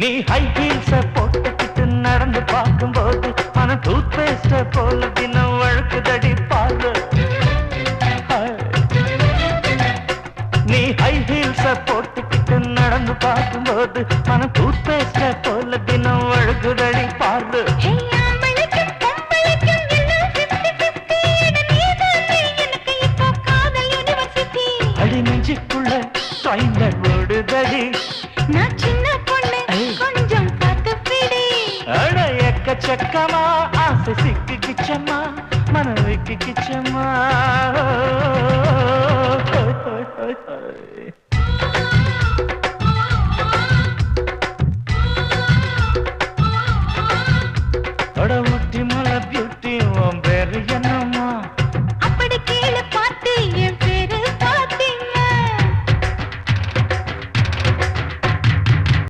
நீ ஹை ஹீல்ஸ போட்டுக்கிட்டு நடந்து பார்க்கும்போது மன டூத் பேஸ்ட போல தினம் வழுக்குதடி பாரு. நீ ஹை ஹீல்ஸ போட்டுக்கிட்டு நடந்து பார்க்கும்போது மன டூத் பேஸ்ட போல தினம் வழுக்குதடி பாரு. அடி நெஞ்சுக்குள்ள ட்ரைனர் ஓடுதடி. நான் சின்ன பொண்ணு கொஞ்சம் பார்த்து பிடி. அட எக்கச்சக்கமா ஆசை சிக்கிக்கிச்சம்மா மனவிக்கிச்சம்மா.